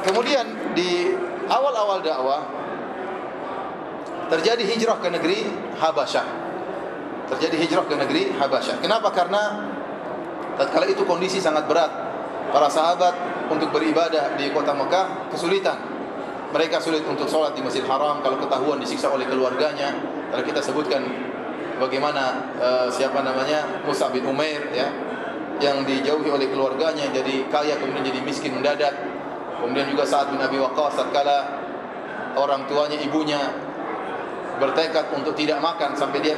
Kemudian di awal-awal dakwah terjadi hijrah ke negeri Habasyah. Kenapa? Karena tatkala itu kondisi sangat berat. Para sahabat untuk beribadah di kota Mekah kesulitan. Mereka sulit untuk sholat di Masjidil Haram kalau ketahuan disiksa oleh keluarganya. Kalau kita sebutkan bagaimana Mus'ab bin Umair, ya, yang dijauhi oleh keluarganya, jadi kaya kemudian jadi miskin mendadak. Kemudian juga Sa'ad bin Abi Waqqas tatkala orang tuanya, ibunya bertekad untuk tidak makan sampai dia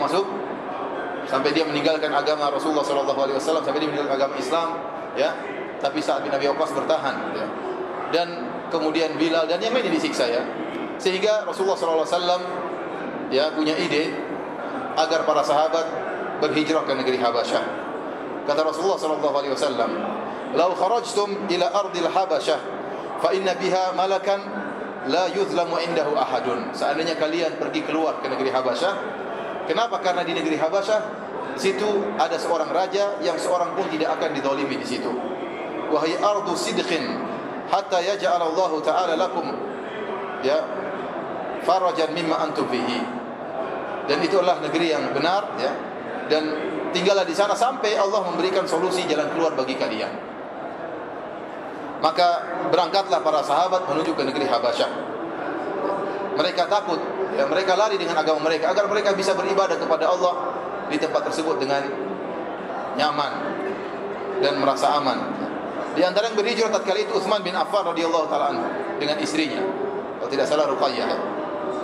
meninggalkan agama Rasulullah SAW, sampai dia meninggalkan agama Islam, ya. Tapi Sa'ad bin Abi Waqqas bertahan, ya. Dan kemudian Bilal dan yang lainnya disiksa, ya. Sehingga Rasulullah SAW, ya, punya ide agar para sahabat berhijrah ke negeri Habasyah. Kata Rasulullah SAW, "Lau kharajtum ila ardil Habasyah, fa inna biha malakan la yuzlamu indahu ahadun." Seandainya kalian pergi keluar ke negeri Habasyah, kenapa? Karena di negeri Habasyah situ ada seorang raja yang seorang pun tidak akan dizalimi di situ. Wahai ardu sidqin hatta yaj'al Allah Ta'ala lakum, ya, farajan mimma antum fihi. Dan itu adalah negeri yang benar, ya. Dan tinggallah di sana sampai Allah memberikan solusi jalan keluar bagi kalian. Maka berangkatlah para sahabat menuju ke negeri Habasyah. Mereka takut, ya, mereka lari dengan agama mereka agar mereka bisa beribadah kepada Allah di tempat tersebut dengan nyaman dan merasa aman. Di antara yang berhijrah tatkala itu Utsman bin Affan radhiyallahu taala anhu dengan istrinya. Kalau tidak salah Ruqayyah, ya,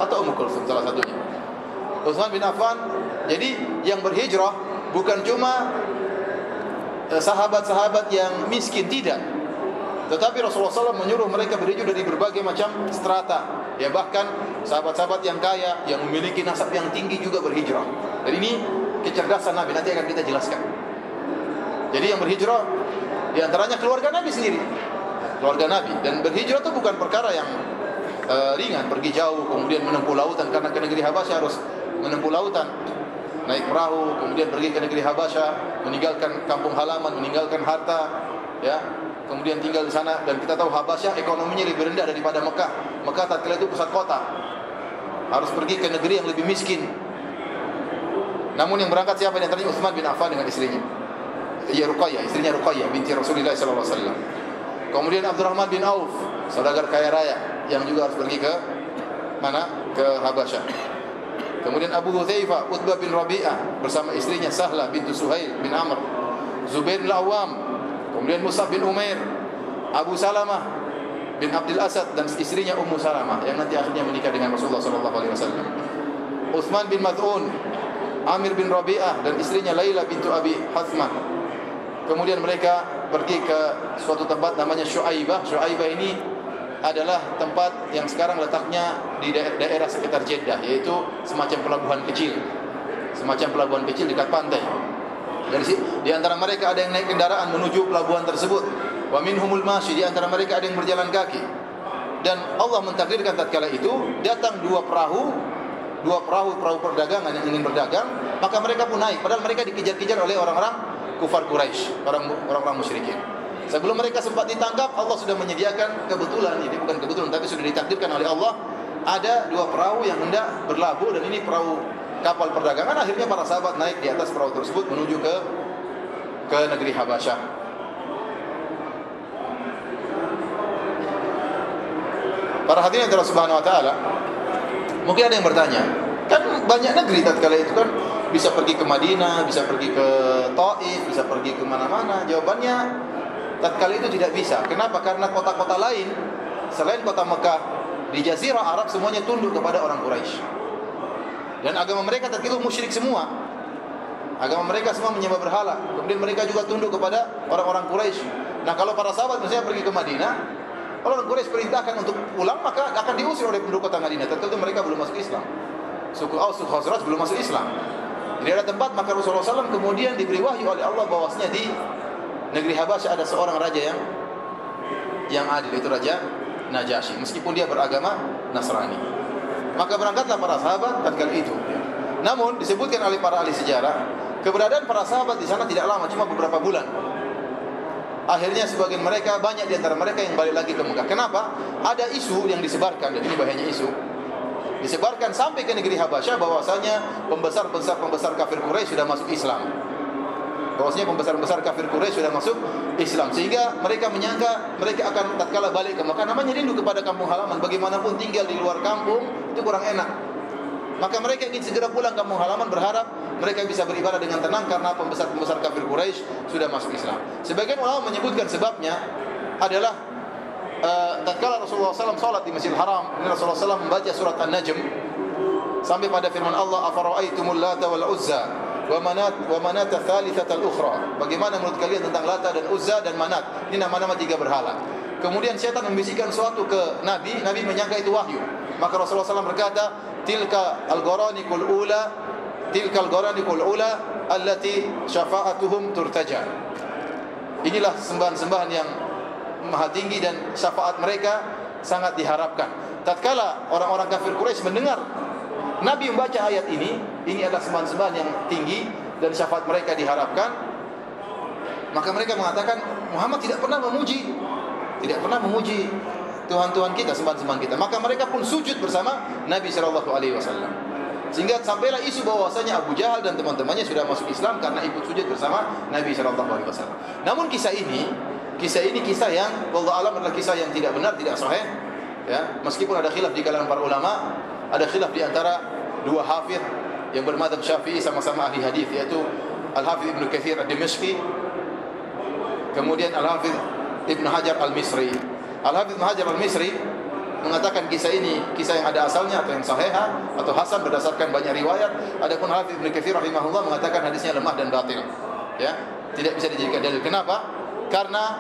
atau Ummu Kulsum salah satunya. Utsman bin Affan. Jadi yang berhijrah bukan cuma sahabat-sahabat yang miskin, tidak. Tetapi Rasulullah SAW menyuruh mereka berhijrah dari berbagai macam strata. Ya, bahkan sahabat-sahabat yang kaya, yang memiliki nasab yang tinggi juga berhijrah. Dan ini kecerdasan Nabi, nanti akan kita jelaskan. Jadi yang berhijrah di antaranya keluarga Nabi sendiri. Keluarga Nabi. Dan berhijrah itu bukan perkara yang ringan. Pergi jauh, kemudian menempuh lautan. Karena ke negeri Habasyah harus menempuh lautan. Naik perahu, kemudian pergi ke negeri Habasyah, meninggalkan kampung halaman, meninggalkan harta, ya. Kemudian tinggal di sana. Dan kita tahu Habasyah ekonominya lebih rendah daripada Mekah. Mekah tatkala itu pusat kota. Harus pergi ke negeri yang lebih miskin. Namun yang berangkat siapa? Di antaranya Utsman bin Affan dengan istrinya. Ya, Ruqayyah, istrinya Ruqayyah binti Rasulullah sallallahu alaihi wasallam. Kemudian Abdurrahman bin Auf, saudagar kaya raya yang juga harus pergi ke mana? Ke Habasyah. Kemudian Abu Hudzaifah, Utbah bin Rabi'ah bersama istrinya Sahlah bintu Suhail bin Amr, Zubair bin Awam, kemudian Mus'ab bin Umair, Abu Salamah bin Abdul Asad dan istrinya Ummu Salamah yang nanti akhirnya menikah dengan Rasulullah sallallahu alaihi wasallam. Utsman bin Maz'un, Amir bin Rabi'ah dan istrinya Laila bintu Abi Hathmah. Kemudian mereka pergi ke suatu tempat namanya Syuaibah. Syuaibah ini adalah tempat yang sekarang letaknya di daerah sekitar Jeddah, yaitu semacam pelabuhan kecil. Semacam pelabuhan kecil dekat pantai. Di antara mereka ada yang naik kendaraan menuju pelabuhan tersebut. Wa minhumul masyi, di antara mereka ada yang berjalan kaki. Dan Allah mentakdirkan tatkala itu datang dua perahu perdagangan yang ingin berdagang, maka mereka pun naik. Padahal mereka dikejar-kejar oleh orang-orang kufar Quraisy, orang-orang musyrikin. Sebelum mereka sempat ditangkap, Allah sudah menyediakan kebetulan, ini bukan kebetulan tapi sudah ditakdirkan oleh Allah, ada dua perahu yang hendak berlabuh, dan ini perahu kapal perdagangan. Akhirnya para sahabat naik di atas perahu tersebut menuju ke negeri Habasyah. Para hadirin Allah Subhanahu wa taala, mungkin ada yang bertanya, kan banyak negeri tatkala itu kan, bisa pergi ke Madinah, bisa pergi ke Taif, bisa pergi ke mana-mana. Jawabannya, tatkala itu tidak bisa. Kenapa? Karena kota-kota lain selain kota Mekah di Jazirah Arab semuanya tunduk kepada orang Quraisy. Dan agama mereka tatkala itu musyrik semua. Agama mereka semua menyembah berhala. Kemudian mereka juga tunduk kepada orang-orang Quraisy. Nah, kalau para sahabat misalnya pergi ke Madinah, kalau orang Quraisy perintahkan untuk pulang, maka akan diusir oleh penduduk kota Madinah. Tatkala itu mereka belum masuk Islam. Suku Aus, suku Khazraj belum masuk Islam. Jadi ada tempat, maka Rasulullah SAW kemudian diberi wahyu oleh Allah bahwasanya di negeri Habasyah ada seorang raja yang adil, itu Raja Najasyi, meskipun dia beragama Nasrani. Maka berangkatlah para sahabat tatkala itu. Namun disebutkan oleh para ahli sejarah, keberadaan para sahabat di sana tidak lama, cuma beberapa bulan. akhirnya sebagian mereka, banyak di antara mereka yang balik lagi ke Mekah. Kenapa? Ada isu yang disebarkan, dan ini bahayanya isu. Disebarkan sampai ke negeri Habasyah bahwasanya pembesar kafir Quraisy sudah masuk Islam. Bahwasanya pembesar kafir Quraisy sudah masuk Islam, sehingga mereka menyangka mereka akan tatkala balik ke Mekah, namanya rindu kepada kampung halaman. Bagaimanapun tinggal di luar kampung itu kurang enak. Maka mereka ingin segera pulang kampung halaman, berharap mereka bisa beribadah dengan tenang karena pembesar kafir Quraisy sudah masuk Islam. Sebagian ulama menyebutkan sebabnya adalah tatkala Rasulullah SAW salat di Masjidil Haram, ini Rasulullah SAW membaca surat An-Najm sampai pada firman Allah, afara'aitumul Lata wal Uzza wa manat tsalitsata al-ukhra. Bagaimana menurut kalian tentang Lata dan Uzza dan Manat? Ini nama-nama tiga berhala. Kemudian syaitan membisikkan sesuatu ke Nabi, Nabi menyangka itu wahyu. Maka Rasulullah SAW berkata, tilka al-gharanikul ula allati syafa'atuhum turtaja. Inilah sembahan-sembahan yang maha tinggi dan syafaat mereka sangat diharapkan. Tatkala orang-orang kafir Quraisy mendengar Nabi membaca ayat ini adalah sembahan-sembahan yang tinggi dan syafaat mereka diharapkan, maka mereka mengatakan Muhammad tidak pernah memuji Tuhan-Tuhan kita, sembahan-sembahan kita. Maka mereka pun sujud bersama Nabi SAW. Sehingga sampailah isu bahwasanya Abu Jahal dan teman-temannya sudah masuk Islam karena ikut sujud bersama Nabi SAW. Namun kisah ini kisah yang wallahu alam adalah kisah yang tidak benar, tidak sahih. Ya, meskipun ada khilaf di kalangan para ulama, ada khilaf di antara dua hafidz yang bermadzhab Syafi'i sama-sama ahli hadis, yaitu Al-Hafidz Ibnu Katsir Ad-Dimashqi, kemudian Al-Hafidz Ibnu Hajar Al-Misri. Al-Hafidz Ibnu Hajar Al-Misri mengatakan kisah ini kisah yang ada asalnya atau yang sahih atau hasan berdasarkan banyak riwayat. Adapun Al-Hafidz Ibnu Katsir rahimahullah mengatakan hadisnya lemah dan batil. Ya, tidak bisa dijadikan dalil. Kenapa? Karena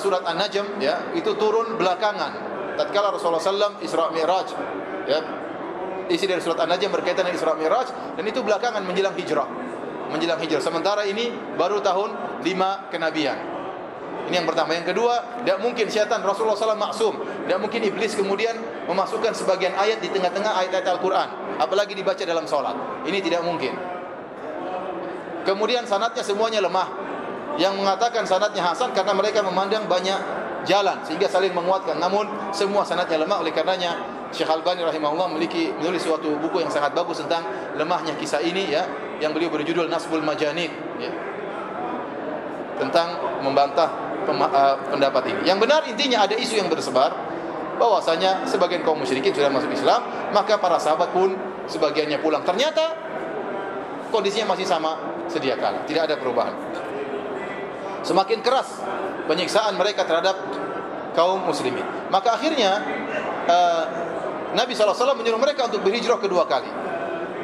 surat An-Najm ya itu turun belakangan tatkala Rasulullah SAW Isra Mi'raj, ya, isi dari surat An-Najm berkaitan dengan Isra Mi'raj, dan itu belakangan menjelang hijrah. Sementara ini baru tahun 5 kenabian. Ini yang pertama. Yang kedua, tidak mungkin syaitan, Rasulullah SAW maksum, tidak mungkin iblis kemudian memasukkan sebagian ayat di tengah-tengah ayat-ayat Al-Quran, apalagi dibaca dalam sholat. Ini tidak mungkin. Kemudian sanadnya semuanya lemah. Yang mengatakan sanadnya hasan karena mereka memandang banyak jalan sehingga saling menguatkan. Namun semua sanadnya lemah. Oleh karenanya Syekh Albani rahimahullah menulis suatu buku yang sangat bagus tentang lemahnya kisah ini, ya, yang beliau berjudul Nasbul Majanid, ya, tentang membantah pendapat ini. Yang benar intinya ada isu yang tersebar bahwasanya sebagian kaum musyrikin sudah masuk Islam, maka para sahabat pun sebagiannya pulang. Ternyata kondisinya masih sama sedia kala, tidak ada perubahan. Semakin keras penyiksaan mereka terhadap kaum muslimin. Maka akhirnya Nabi SAW menyuruh mereka untuk berhijrah kedua kali.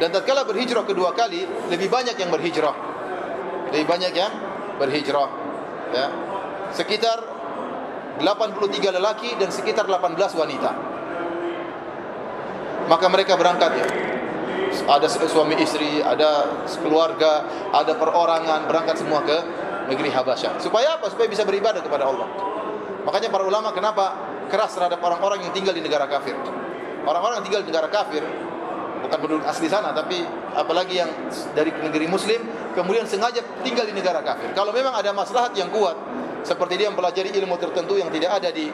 Dan tatkala berhijrah kedua kali, lebih banyak yang berhijrah. Ya. Sekitar 83 lelaki dan sekitar 18 wanita. Maka mereka berangkat, ya. Ada suami istri, ada keluarga, ada perorangan, berangkat semua ke negeri Habasyah. Supaya apa? Supaya bisa beribadah kepada Allah. Makanya para ulama kenapa keras terhadap orang-orang yang tinggal di negara kafir. Orang-orang yang tinggal di negara kafir, bukan penduduk asli sana, tapi apalagi yang dari negeri muslim kemudian sengaja tinggal di negara kafir. Kalau memang ada maslahat yang kuat, seperti dia mempelajari ilmu tertentu yang tidak ada di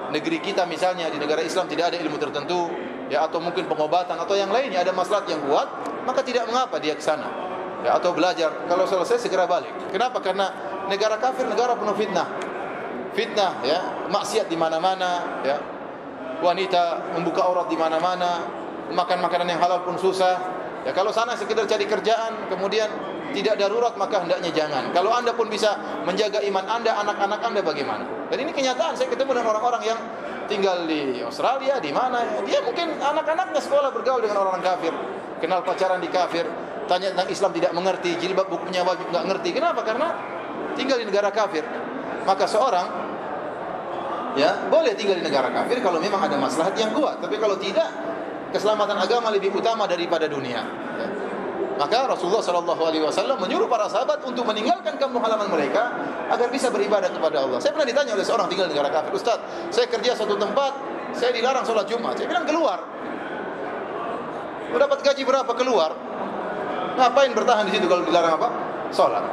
negeri kita, misalnya di negara Islam tidak ada ilmu tertentu, ya, atau mungkin pengobatan atau yang lainnya, ada maslahat yang kuat, maka tidak mengapa dia ke sana, ya, atau belajar. Kalau selesai segera balik. Kenapa? Karena negara kafir negara penuh fitnah, ya, maksiat di mana-mana, ya, wanita membuka aurat di mana-mana, makan makanan yang halal pun susah. Ya, kalau sana sekedar cari kerjaan, kemudian tidak darurat, maka hendaknya jangan. Kalau Anda pun bisa menjaga iman Anda, anak-anak Anda bagaimana? Dan ini kenyataan. Saya ketemu dengan orang-orang yang tinggal di Australia, di mana, dia mungkin anak-anaknya sekolah bergaul dengan orang kafir, kenal pacaran di kafir, tanya tentang Islam tidak mengerti, jilbab bukunya wajib nggak ngerti. Kenapa? Karena tinggal di negara kafir. Maka seorang, ya, boleh tinggal di negara kafir kalau memang ada maslahat yang kuat. Tapi kalau tidak, keselamatan agama lebih utama daripada dunia, ya. Maka Rasulullah SAW menyuruh para sahabat untuk meninggalkan kampung halaman mereka agar bisa beribadah kepada Allah. Saya pernah ditanya oleh seorang tinggal di negara kafir, Ustaz, saya kerja satu tempat, saya dilarang sholat Jumat. Saya bilang keluar. Lu dapat gaji berapa? Keluar. Ngapain bertahan di situ kalau dilarang apa? Sholat.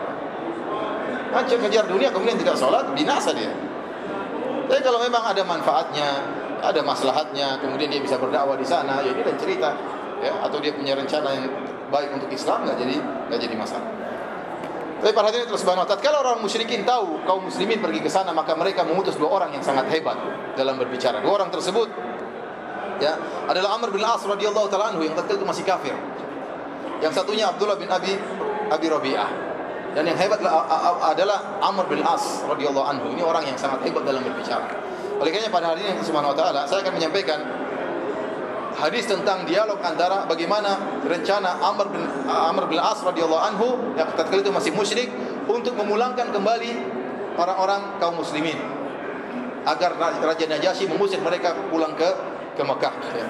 kejar dunia kemudian tidak sholat, binasa dia. Tapi kalau memang ada manfaatnya, ada maslahatnya, kemudian dia bisa berdakwah di sana, ya ini lain cerita. Ya, atau dia punya rencana yang baik untuk Islam, nggak jadi masalah. Tapi perhatian itu subhanahu wa ta'ala, kalau orang musyrikin tahu kaum muslimin pergi ke sana, maka mereka mengutus dua orang yang sangat hebat dalam berbicara. Dua orang tersebut ya adalah Amr bin As radhiyallahu ta'ala anhu yang ketika itu masih kafir. Yang satunya Abdullah bin Abi Rabi'ah. Dan yang hebat adalah Amr bin As radhiyallahu anhu. Ini orang yang sangat hebat dalam berbicara. Oleh karena pada hari ini subhanahu wa ta'ala saya akan menyampaikan hadis tentang dialog antara bagaimana rencana Amr bin As radhiyallahu anhu yang ketika itu masih musyrik untuk memulangkan kembali orang-orang kaum muslimin agar Raja Najasyi mengusir mereka pulang ke Mekah. Ya.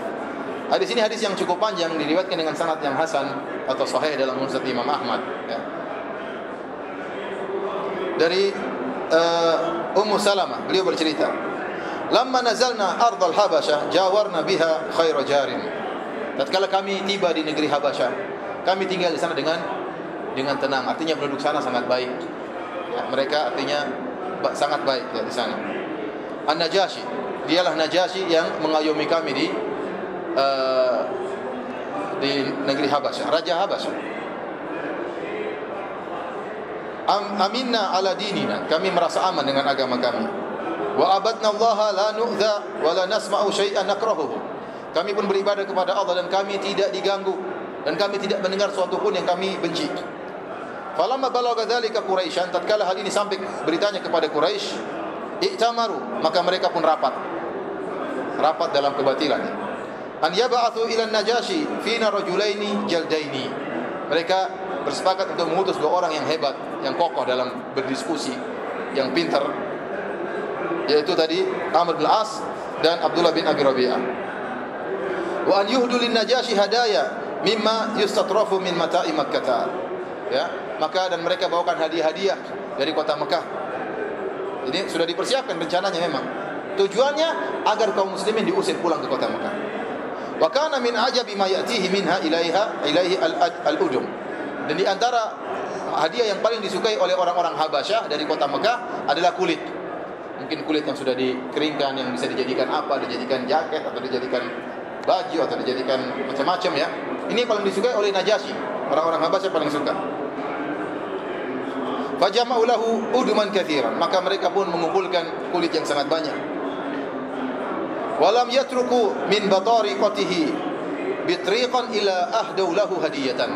Hadis ini hadis yang cukup panjang, diriwayatkan dengan sanad yang hasan atau sahih dalam Musnad Imam Ahmad. Ya. Dari Ummu Salamah, beliau bercerita, "Lamma nazalna ardal Habasyah, jawarna biha khaira jarin." Tatkala kami tiba di negeri Habasyah, kami tinggal di sana dengan tenang. Artinya penduduk sana sangat baik. Ya, mereka artinya sangat baik ya di sana. An-Najasyi, dialah Najasyi yang mengayomi kami di negeri Habasyah, Raja Habasyah. Aminna ala dinina, kami merasa aman dengan agama kami. Wa abadna Allah la nu'dha wa la nasma'u syai'an nakrahuhu. Kami pun beribadah kepada Allah dan kami tidak diganggu dan kami tidak mendengar suatu pun yang kami benci. Falamma balagha dzalika Quraisyan, tatkala hal ini sampai beritanya kepada Quraisy, i'tamaru, maka mereka pun rapat dalam kebatilan. An yab'atsu ila Najasyi fina rajulaini jaldaini. Mereka bersepakat untuk mengutus dua orang yang hebat, yang kokoh dalam berdiskusi, yang pintar, yaitu tadi Amr bin As dan Abdullah bin Abi Rabi'ah. Wa an yuhdu lin Najasyi hadaya mimma yustatrafu min mata'i Makkah. Ya, maka dan mereka bawakan hadiah-hadiah dari kota Mekah. Jadi sudah dipersiapkan rencananya memang. Tujuannya agar kaum muslimin diusir pulang ke kota Mekah. Wa kana min ajabi ma ya'tihi minha ilaihi al-udum. Dan di antara hadiah yang paling disukai oleh orang-orang Habasyah dari kota Mekah adalah kulit. Mungkin kulit yang sudah dikeringkan, yang bisa dijadikan apa, dijadikan jaket atau dijadikan baju atau dijadikan macam-macam ya. Ini paling disukai oleh Najasyi. Orang-orang Habasyah paling suka. Fajama'u lahu uduman katsiran, maka mereka pun mengumpulkan kulit yang sangat banyak. Walam yatruku min batariqatihi bitriqan ila ahdau lahu hadiyatan.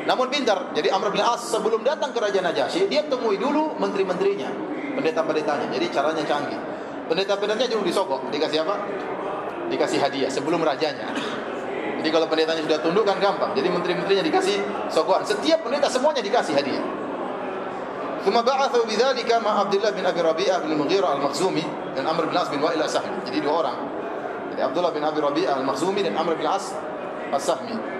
Namun pintar, jadi Amr bin As sebelum datang ke Raja Najasyi, dia temui dulu menteri-menterinya, pendeta-pendetanya. Jadi caranya canggih. Pendeta-pendetanya dulu disogok, dikasih apa? Dikasih hadiah sebelum rajanya. Jadi kalau pendetanya sudah tunduk kan gampang. Jadi menteri-menterinya dikasih sogokan. Setiap pendeta semuanya dikasih hadiah. Tsumma ba'athu bidzalika ma Abdullah bin Abi Rabi'ah bin Mughirah al-Makhzumi dan Amr bin As bin Wa'il as-Sahmi. Jadi dua orang. Jadi Abdullah bin Abi Rabi'ah al-Makhzumi dan Amr bin As as-Sahmi.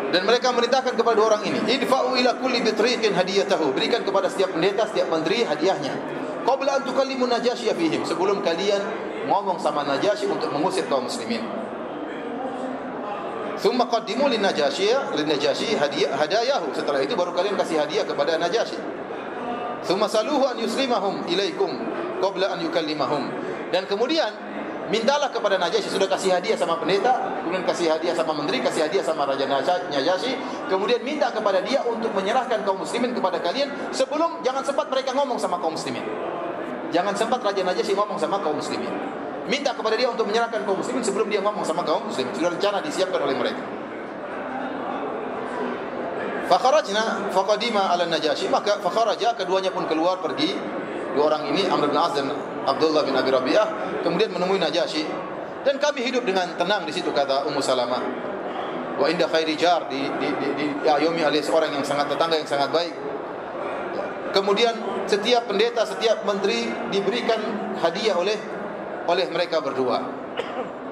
Dan mereka merintahkan kepada dua orang ini, idfa'u ila kulli bitriqin hadiyatahu, berikan kepada setiap pendeta, setiap menteri hadiahnya. Qabla an tukallimu Najasyi fihim, sebelum kalian ngomong sama Najasyi untuk mengusir kaum muslimin. Tsumma qaddimu lin Najasyi hadayahu, setelah itu baru kalian kasih hadiah kepada Najasyi. Tsumma saluhu an yuslimahum ilaikum qabla an yukallimahum. Dan kemudian mintalah kepada Najasyi, sudah kasih hadiah sama pendeta, kemudian kasih hadiah sama menteri, kasih hadiah sama Raja Najasyi, kemudian minta kepada dia untuk menyerahkan kaum muslimin kepada kalian sebelum, jangan sempat mereka ngomong sama kaum muslimin. Jangan sempat Raja Najasyi ngomong sama kaum muslimin. Minta kepada dia untuk menyerahkan kaum muslimin sebelum dia ngomong sama kaum muslimin. Sudah rencana disiapkan oleh mereka. Fakharajna faqadima ala Najasyi, maka fakharaja, keduanya pun keluar pergi. Dua orang ini Amr bin As dan Abdullah bin Abi Rabi'ah kemudian menemui Najasyi, dan kami hidup dengan tenang di situ, kata Ummu Salamah. Wa inda khairi jar, diayomi oleh seorang yang sangat tetangga yang sangat baik. Kemudian setiap pendeta, setiap menteri diberikan hadiah oleh mereka berdua.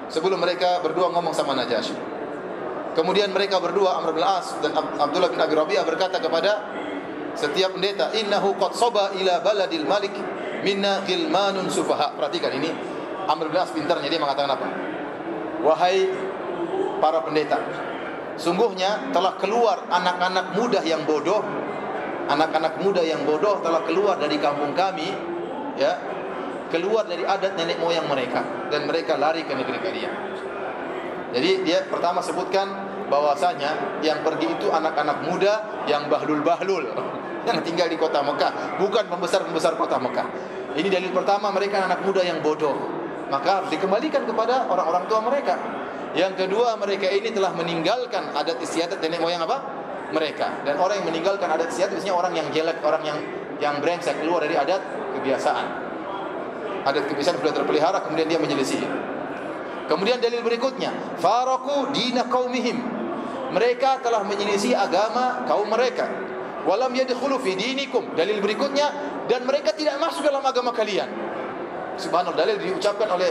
Sebelum mereka berdua ngomong sama Najasyi. Kemudian mereka berdua, Amr bin As dan Abdullah bin Abi Rabi'ah, berkata kepada setiap pendeta, innahu qad saba ila baladil malik minna ghilmanun sufaha. Perhatikan ini, Amr bin As pintarnya, dia mengatakan apa? Wahai para pendeta, sungguhnya telah keluar anak-anak muda yang bodoh anak-anak muda yang bodoh telah keluar dari kampung kami, ya, keluar dari adat nenek moyang mereka, dan mereka lari ke negeri kalian. Jadi dia pertama sebutkan bahwasanya yang pergi itu anak-anak muda yang bahlul-bahlul yang tinggal di kota Mekah, bukan pembesar-pembesar kota Mekah. Ini dalil pertama, mereka anak muda yang bodoh, maka harus dikembalikan kepada orang-orang tua mereka. Yang kedua, mereka ini telah meninggalkan adat istiadat nenek moyang apa? Mereka. Dan orang yang meninggalkan adat istiadat biasanya orang yang jelek, orang yang brengsek, keluar dari adat kebiasaan. Adat kebiasaan sudah terpelihara, kemudian dia menyelisih. Kemudian dalil berikutnya, faraku dina qaumihim. Mereka telah menyelisih agama kaum mereka. Walam yadkhulu fi dinikum. Dalil berikutnya, dan mereka tidak masuk dalam agama kalian. Subhanallah, dalil diucapkan oleh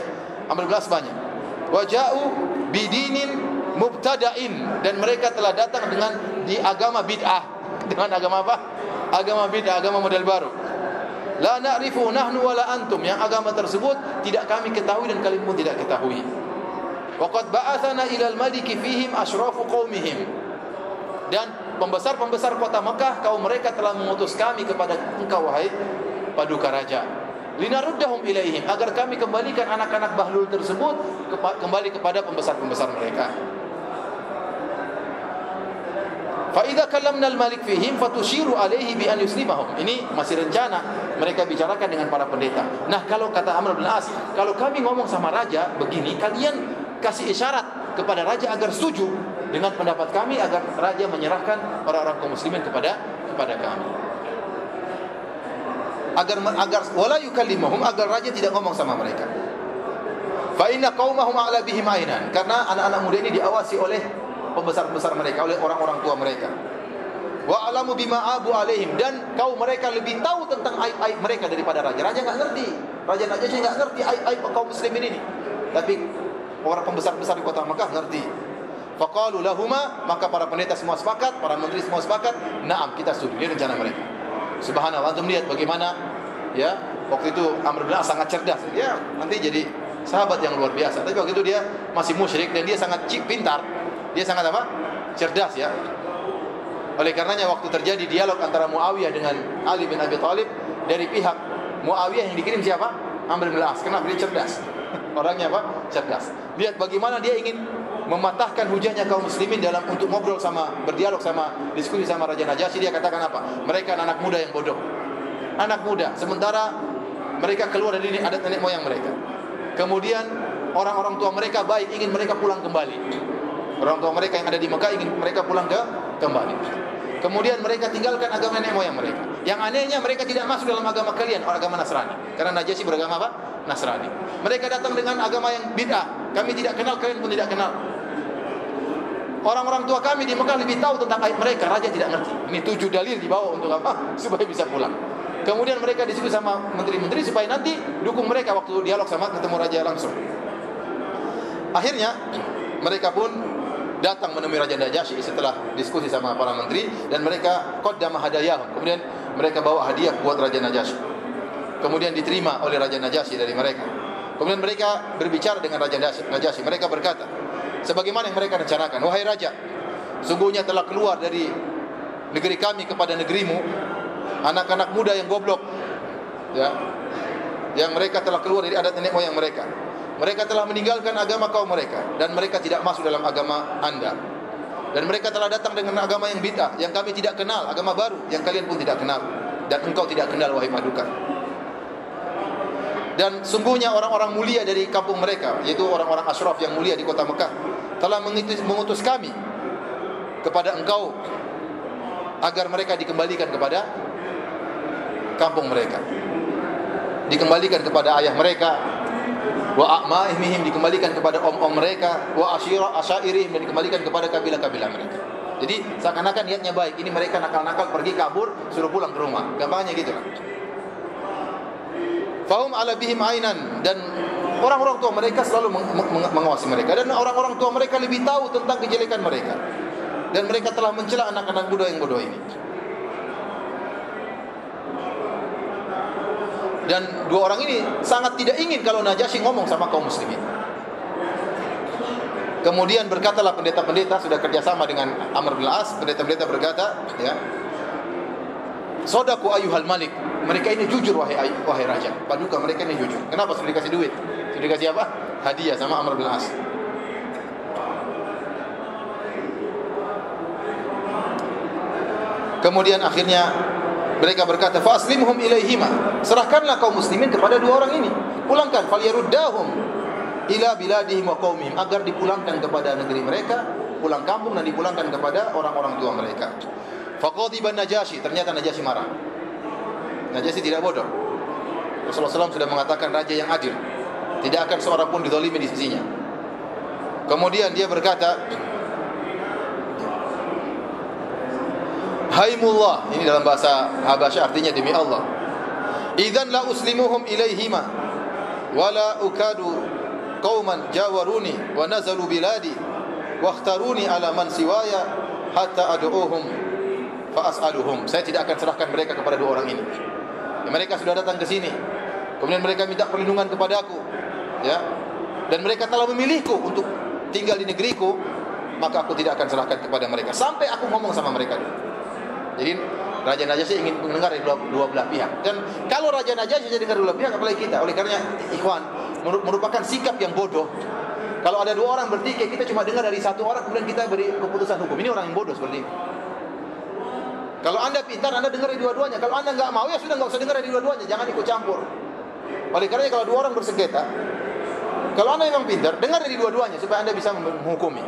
Amr bin As banyak. Wa ja'u bidinin mubtada'in, dan mereka telah datang dengan di agama bid'ah. Dengan agama apa? Agama bid'ah, agama model baru. La na'rifu nahnu wala antum, yang agama tersebut tidak kami ketahui dan kalian pun tidak ketahui. Waqad ba'athana ilal maliki fihim asyrafu qaumihim, dan pembesar-pembesar kota Mekah kaum mereka telah mengutus kami kepada engkau wahai paduka raja, linaruddahum ilaihim, agar kami kembalikan anak-anak bahlul tersebut kembali kepada pembesar-pembesar mereka. Fa idza kallamna al-malik fihim fatushiru alaihi bi an yuslimahum. Ini masih rencana mereka bicarakan dengan para pendeta. Nah, kalau kata Amr bin As, kalau kami ngomong sama raja begini, kalian kasih isyarat kepada raja agar setuju dengan pendapat kami, agar raja menyerahkan orang-orang kaum muslimin kepada kami. Agar wala yukallimuhum, agar raja tidak ngomong sama mereka. Fa inna qaumahum a'la bihim ainan, karena anak-anak muda ini diawasi oleh pembesar-pembesar mereka, oleh orang-orang tua mereka. Wa alamu bima abu alaihim, dan kaum mereka lebih tahu tentang aib-aib mereka daripada raja. Raja enggak ngerti. Raja Najasyi enggak ngerti aib-aib kaum muslimin ini. Tapi orang pembesar-besar di kota Mekah ngerti. Faqalu lahuma, maka para pendeta semua sepakat, para menteri semua sepakat, na'am, kita setuju. Ini rencana mereka. Subhanallah, antum lihat bagaimana ya, waktu itu Amr bin As sangat cerdas. Dia nanti jadi sahabat yang luar biasa. Tapi waktu itu dia masih musyrik dan dia sangat pintar. Dia sangat apa? Cerdas ya. Oleh karenanya waktu terjadi dialog antara Muawiyah dengan Ali bin Abi Thalib, dari pihak Muawiyah yang dikirim siapa? Amr bin As. Kenapa? Dia cerdas. Orangnya apa? Cerdas. Lihat bagaimana dia ingin mematahkan hujahnya kaum muslimin dalam untuk ngobrol sama, berdialog sama, diskusi sama Raja Najasyi. Dia katakan apa? Mereka anak muda yang bodoh. Anak muda. Sementara mereka keluar dari adat nenek moyang mereka. Kemudian orang-orang tua mereka baik, ingin mereka pulang kembali. Orang tua mereka yang ada di Mekah ingin mereka pulang kembali. Kemudian mereka tinggalkan agama nenek moyang mereka. Yang anehnya mereka tidak masuk dalam agama kalian, agama Nasrani. Karena Najasyi beragama apa? Nasrani. Mereka datang dengan agama yang bid'ah. Kami tidak kenal, kalian pun tidak kenal. Orang-orang tua kami di Mekah lebih tahu tentang aib mereka. Raja tidak ngerti. Ini 7 dalil dibawa untuk apa? Supaya bisa pulang. Kemudian mereka diskusi sama menteri-menteri supaya nanti dukung mereka waktu dialog sama ketemu raja langsung. Akhirnya mereka pun datang menemui Raja Najasyi setelah diskusi sama para menteri, dan mereka qaddama hadayahum. Kemudian mereka bawa hadiah buat Raja Najasyi. Kemudian diterima oleh Raja Najasyi dari mereka. Kemudian mereka berbicara dengan Raja Najasyi. Mereka berkata, sebagaimana yang mereka rencanakan, wahai raja, sungguhnya telah keluar dari negeri kami kepada negerimu anak-anak muda yang goblok, ya, yang mereka telah keluar dari adat nenek moyang mereka. Mereka telah meninggalkan agama kaum mereka, dan mereka tidak masuk dalam agama anda. Dan mereka telah datang dengan agama yang bid'ah, yang kami tidak kenal, agama baru yang kalian pun tidak kenal, dan engkau tidak kenal wahai paduka. Dan sungguhnya orang-orang mulia dari kampung mereka, yaitu orang-orang asyraf yang mulia di kota Mekah, telah mengutus kami kepada engkau agar mereka dikembalikan kepada kampung mereka, dikembalikan kepada ayah mereka, wa a'maihim, dikembalikan kepada om-om mereka, wa asyairihim, dan dikembalikan kepada kabilah-kabilah mereka. Jadi seakan-akan niatnya baik. Ini mereka nakal-nakal, pergi kabur, suruh pulang ke rumah. Gampangnya gitu lah. Fahum ala bihim ainan, dan orang-orang tua mereka selalu mengawasi mereka, dan orang-orang tua mereka lebih tahu tentang kejelekan mereka, dan mereka telah mencela anak-anak muda yang bodoh ini. Dan dua orang ini sangat tidak ingin kalau Najasyi ngomong sama kaum muslimin. Kemudian berkatalah pendeta-pendeta, sudah kerjasama dengan Amr bin As, pendeta-pendeta berkata, ya, Sodaku ayuhal malik. Mereka ini jujur wahai raja. Paduka mereka ini jujur. Kenapa sudah dikasih duit? Sudah dikasih apa? Hadiah sama Amr bin As. Kemudian akhirnya mereka berkata, fa aslimhum ilaihima. Serahkanlah kaum muslimin kepada dua orang ini. Pulangkan, falyaruddahum ila biladihim wa qaumihim, agar dipulangkan kepada negeri mereka, pulang kampung, dan dipulangkan kepada orang-orang tua mereka. Faqadiban Najasyi, ternyata Najasyi marah. Najasyi tidak bodoh. Rasulullah SAW sudah mengatakan raja yang adil, tidak akan seorang pun dizalimi di sisinya. Kemudian dia berkata, Haimullah, ini dalam bahasa Habasyah artinya demi Allah. Idzan la uslimuhum ilaihima wala ukadu qauman jawaruni wa nazalu biladi wa ikhtaruni ala man siwaya hatta ad'uuhum fa as'aluhum. Saya tidak akan serahkan mereka kepada dua orang ini. Ya, mereka sudah datang ke sini, kemudian mereka minta perlindungan kepada aku, ya. Dan mereka telah memilihku untuk tinggal di negeriku, maka aku tidak akan serahkan kepada mereka sampai aku ngomong sama mereka dulu. Jadi Raja Najasyi ingin mendengar dari dua belah pihak. Dan kalau Raja Najasyi jadi dengar dua belah pihak, apalagi kita. Oleh karenanya, ikhwan, merupakan sikap yang bodoh. Kalau ada dua orang bertikai, kita cuma dengar dari satu orang, kemudian kita beri keputusan hukum. Ini orang yang bodoh seperti ini. Kalau anda pintar, anda dengar dari dua-duanya. Kalau anda nggak mau, ya sudah, nggak usah dengar dari dua-duanya. Jangan ikut campur. Oleh karenanya, kalau dua orang bersengketa, kalau anda memang pintar, dengar dari dua-duanya supaya anda bisa menghukumi.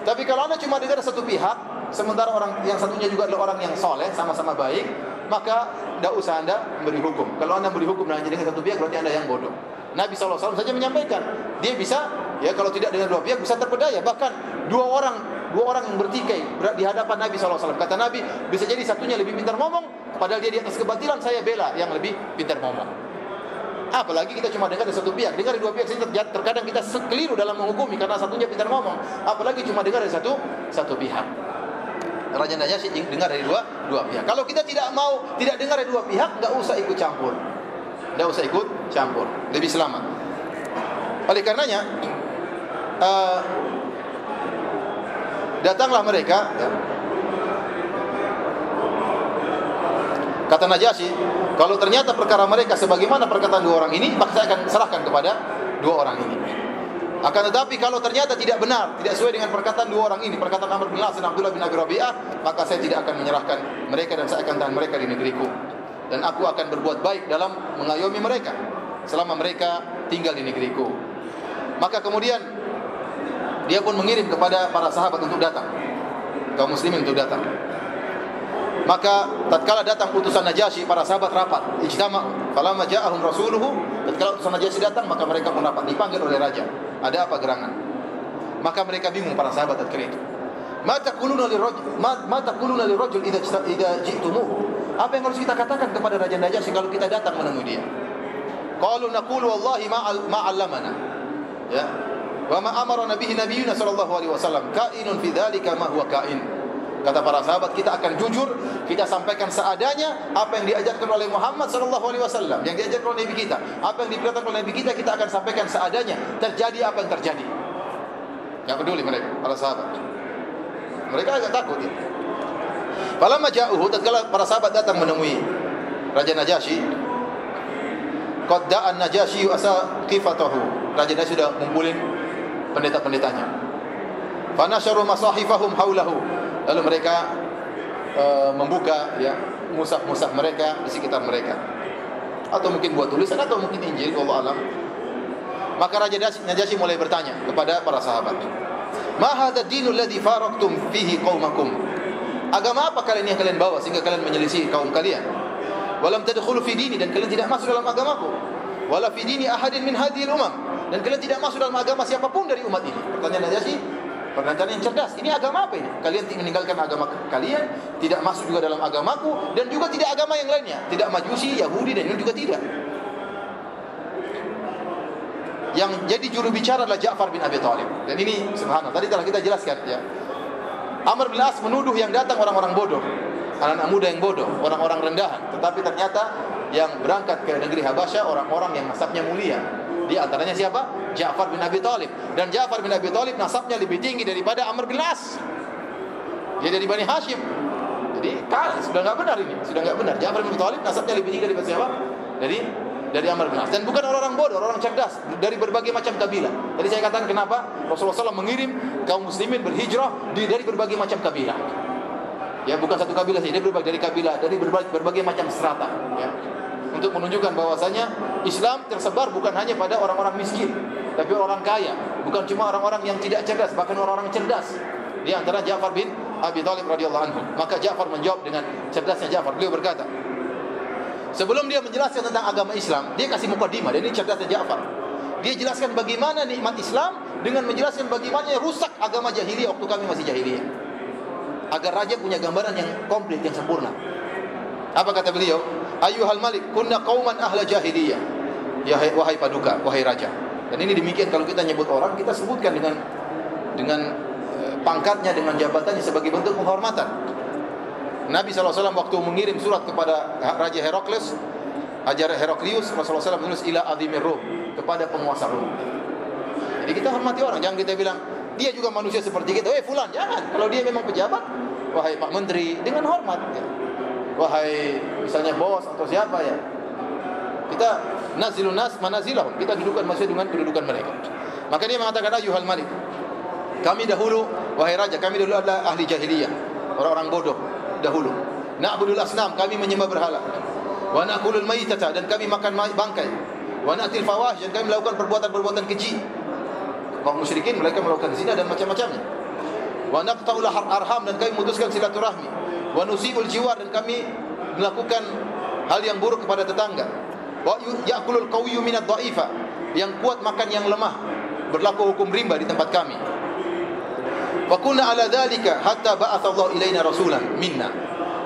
Tapi kalau anda cuma dengar satu pihak, sementara orang yang satunya juga adalah orang yang soleh, sama-sama baik, maka tidak usah anda beri hukum. Kalau anda beri hukum hanya dengan satu pihak, berarti anda yang bodoh. Nabi SAW saja menyampaikan, dia bisa, ya kalau tidak dengan dua pihak bisa terpedaya. Bahkan dua orang yang bertikai di hadapan Nabi SAW. Kata Nabi, bisa jadi satunya lebih pintar ngomong, padahal dia di atas kebatilan, saya bela yang lebih pintar ngomong. Apalagi kita cuma dengar dari satu pihak. Dengar dari dua pihak, terkadang kita keliru dalam menghukumi karena satunya pintar ngomong. Apalagi cuma dengar dari satu pihak. Raja Najasyi dengar dari dua pihak. Kalau kita tidak dengar dari dua pihak, enggak usah ikut campur. Enggak usah ikut campur, lebih selamat. Oleh karenanya, datanglah mereka, ya. Kata Najasyi, kalau ternyata perkara mereka sebagaimana perkataan dua orang ini, maka saya akan serahkan kepada dua orang ini. Akan tetapi kalau ternyata tidak benar, tidak sesuai dengan perkataan dua orang ini, perkataan Amr bin As dan Abdullah bin Abi Rabi'ah, maka saya tidak akan menyerahkan mereka dan saya akan tahan mereka di negeriku. Dan aku akan berbuat baik dalam mengayomi mereka selama mereka tinggal di negeriku. Maka kemudian dia pun mengirim kepada para sahabat untuk datang, kaum muslimin untuk datang. Maka tatkala datang utusan Najasyi, para sahabat rapat, ijtama'u. Falamma ja'ahum rasuluhu, tatkala utusan Najasyi datang, maka mereka pun rapat, dipanggil oleh raja. Ada apa gerangan? Maka mereka bingung para sahabat tatkala itu. Ma taquluna lirajul idza ji'tumuhu? Apa yang harus kita katakan kepada Raja Najasyi kalau kita datang menemui dia? Qalu naqulu wallahi ma 'allamana. Ya. Wa ma amarna bihi nabiyyuna sallallahu alaihi wasallam. Ka'inun fi dzalika ma huwa ka'in. Kata para sahabat, kita akan jujur, kita sampaikan seadanya apa yang diajarkan oleh Muhammad sallallahu alaihi wasallam, yang diajarkan oleh Nabi kita. Apa yang diperintahkan oleh Nabi kita akan sampaikan seadanya. Terjadi apa yang terjadi. Enggak peduli mereka, para sahabat. Mereka agak takut. Falamma ja'uhu, tatkala para sahabat datang menemui Raja Najasyi, qad da'a an-Najasyi asaqifatahu. Raja Najasyi sudah ngumpulin pendeta-pendetanya. Fa nasharu masahifahum haulahu. Lalu mereka membuka, ya, mushaf-mushaf mereka di sekitar mereka. Atau mungkin buat tulisan atau mungkin Injil, wallahu alam. Maka Raja Najasyi mulai bertanya kepada para sahabat, "Ma hadha ad-dinul ladzi faraqtum fihi qaumakum?" Agama apa kalian yang kalian bawa sehingga kalian menyelisih kaum kalian? "Walam tadkhulu fi dini," dan kalian tidak masuk dalam agamaku. "Wala fi dini ahadin min hadhil umam," dan kalian tidak masuk dalam agama siapapun dari umat ini. Pertanyaan Najasyi, pertanyaan yang cerdas. Ini agama apa ini? Kalian meninggalkan agama kalian, tidak masuk juga dalam agamaku, dan juga tidak agama yang lainnya. Tidak Majusi, Yahudi, dan juga tidak. Yang jadi juru bicara adalah Ja'far bin Abi Thalib. Dan ini subhanallah, tadi telah kita jelaskan, ya. Amr bin As menuduh yang datang orang-orang bodoh, anak-anak muda yang bodoh, orang-orang rendahan. Tetapi ternyata yang berangkat ke negeri Habasyah orang-orang yang nasabnya mulia. Di antaranya siapa? Ja'far bin Abi Thalib. Dan Ja'far bin Abi Thalib nasabnya lebih tinggi daripada Amr bin As. Dia dari Bani Hashim. Jadi sudah enggak benar ini, sudah enggak benar. Ja'far bin Abi Thalib nasabnya lebih tinggi dari siapa? Dari Amr bin As. Dan bukan orang-orang bodoh, orang cerdas dari berbagai macam kabilah. Tadi saya katakan kenapa Rasulullah SAW mengirim kaum muslimin berhijrah dari berbagai macam kabilah. Ya, bukan satu kabilah saja, dari kabilah, dari berbagai macam strata, ya. Untuk menunjukkan bahwasanya Islam tersebar bukan hanya pada orang-orang miskin, tapi orang kaya, bukan cuma orang-orang yang tidak cerdas, bahkan orang-orang cerdas. Di antara Ja'far bin Abi Thalib radhiyallahu anhu. Maka Ja'far menjawab dengan cerdasnya Ja'far. Beliau berkata, sebelum dia menjelaskan tentang agama Islam, dia kasih mukadimah. Dan ini cerdasnya Ja'far. Dia jelaskan bagaimana nikmat Islam dengan menjelaskan bagaimana rusak agama jahiliyah waktu kami masih jahiliyah. Agar raja punya gambaran yang komplit, yang sempurna. Apa kata beliau? Ayyuhal malik, kunna qauman ahla jahiliyah. Ya wahai paduka, wahai raja. Dan ini demikian kalau kita nyebut orang, kita sebutkan dengan pangkatnya, dengan jabatannya sebagai bentuk penghormatan. Nabi SAW waktu mengirim surat kepada Raja Heraklius, Rasulullah SAW menulis ila azimir Rum, kepada penguasa Rum. Jadi kita hormati orang, jangan kita bilang dia juga manusia seperti kita. Fulan, jangan. Kalau dia memang pejabat, wahai Pak Menteri, dengan hormat, ya. Wahai misalnya bos atau siapa, ya. Kita nazilun nas manazilahum, kita dudukan manusia dengan kedudukan mereka. Maka dia mengatakan ayyuhal malik, kami dahulu, wahai raja, kami dahulu adalah ahli jahiliyah, orang-orang bodoh dahulu. Na'budul asnam, kami menyembah berhala. Wa na'kulul maitata, dan kami makan bangkai. Wa na'til fawahish, dan kami melakukan perbuatan-perbuatan keji. Kaum musyrikin mereka melakukan zina dan macam-macamnya. Wa naqta'ul arham, dan kami memutuskan silaturahmi. Wa nusi'ul jiwar, dan kami melakukan hal yang buruk kepada tetangga. Wa ya'kulul qawiyyu minad dha'ifa, yang kuat makan yang lemah. Berlaku hukum rimba di tempat kami. Wa kunna ala dzalika hatta ba'atha Allah ilaina rasulan minna.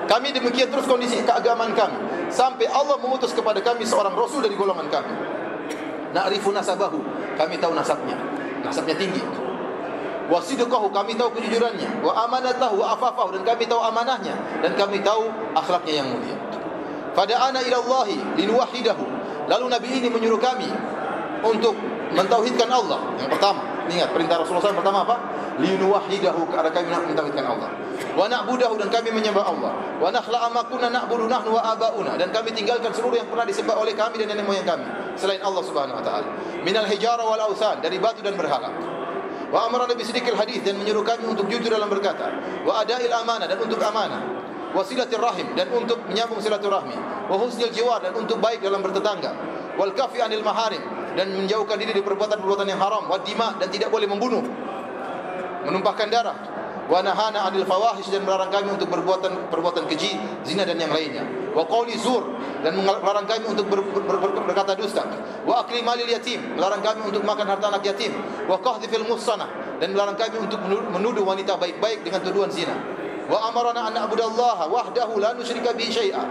Kami demikian terus kondisi keagamaan kami sampai Allah mengutus kepada kami seorang rasul dari golongan kami. Na'rifu nasabahu, kami tahu nasabnya tinggi. Wa sidqahu, kami tahu kejujurannya. Wa amanatahu wa afafahu, dan kami tahu amanahnya, dan kami tahu akhlaknya yang mulia. Fada'ana ila Allah linuwahhidahu. Lalu Nabi ini menyuruh kami untuk mentauhidkan Allah. Yang pertama, ingat perintah Rasulullah SAW pertama apa? Linuwahhidahu, karena kami nak mentauhidkan Allah. Wa na'budahu, dan kami menyembah Allah. Wa nakhla'a ma kunna na'budu nahnu wa aba'una, dan kami tinggalkan seluruh yang pernah disembah oleh kami dan nenek moyang kami selain Allah Subhanahu wa taala. Minal hijara wal authan, dari batu dan berhala. Wa amara bi sidqil hadis, dan menyuruh kami untuk jujur dalam berkata. Wa ada'il amanah, dan untuk amanah. Wa silatir rahim, dan untuk menyambung silaturahmi. Wa husnil jiwar, dan untuk baik dalam bertetangga. Wal kafi anil maharim, dan menjauhkan diri dari perbuatan-perbuatan yang haram. Wa dima, dan tidak boleh membunuh, menumpahkan darah. Wa nahana 'anil fawahish, dan melarang kami untuk perbuatan keji, zina dan yang lainnya. Wa qauli zur, dan melarang kami untuk berkata dusta. Wa akli malil yatim, melarang kami untuk makan harta anak yatim. Wa qahdhifil muhsanah, dan melarang kami untuk menuduh wanita baik-baik dengan tuduhan zina. Wa amarana an na'budallaha wahdahu la nusyrika bihi syai'a.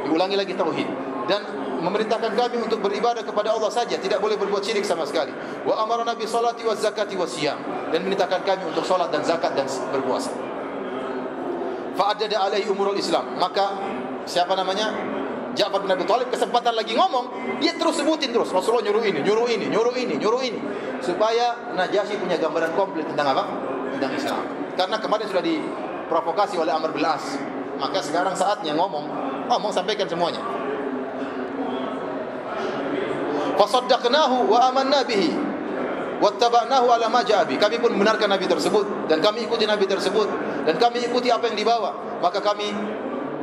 Diulangi lagi tauhid. Dan memerintahkan kami untuk beribadah kepada Allah saja, tidak boleh berbuat syirik sama sekali. Wa amarna bi salati waz zakati wasiyam, dan memerintahkan kami untuk salat dan zakat dan berpuasa. Fa addada alaihi umurul Islam, maka siapa namanya? Ja'far bin Abi Thalib kesempatan lagi ngomong, dia terus sebutin terus Rasulullah nyuruh ini, supaya Najasyi punya gambaran komplit tentang apa? Tentang Islam. Karena kemarin sudah diprovokasi oleh Amr bin As, maka sekarang saatnya ngomong sampaikan semuanya. Fasaddaqnahu wa amanna bihi wattaba'nahu ala ma ja'a bi. Kami pun membenarkan nabi tersebut, dan kami ikuti nabi tersebut, dan kami ikuti apa yang dibawa. Maka kami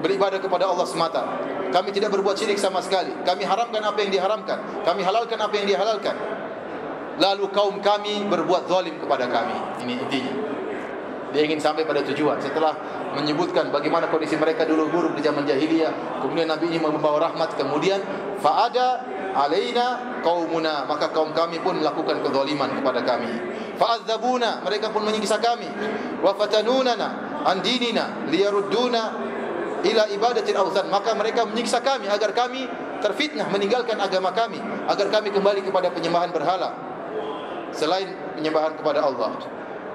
beribadah kepada Allah semata. Kami tidak berbuat syirik sama sekali. Kami haramkan apa yang diharamkan, kami halalkan apa yang dihalalkan. Lalu kaum kami berbuat zalim kepada kami. Ini intinya. Dia ingin sampai pada tujuan. Setelah menyebutkan bagaimana kondisi mereka dulu buruk di zaman jahiliyah, kemudian Nabi ini membawa rahmat, kemudian fa'ada alaina qaumuna, maka kaum kami pun melakukan kezaliman kepada kami. Fa'adzabuna, mereka pun menyiksa kami. Wa fatanunana an dinina liyarudduna ila ibadatil awthan, maka mereka menyiksa kami agar kami terfitnah meninggalkan agama kami, agar kami kembali kepada penyembahan berhala selain penyembahan kepada Allah,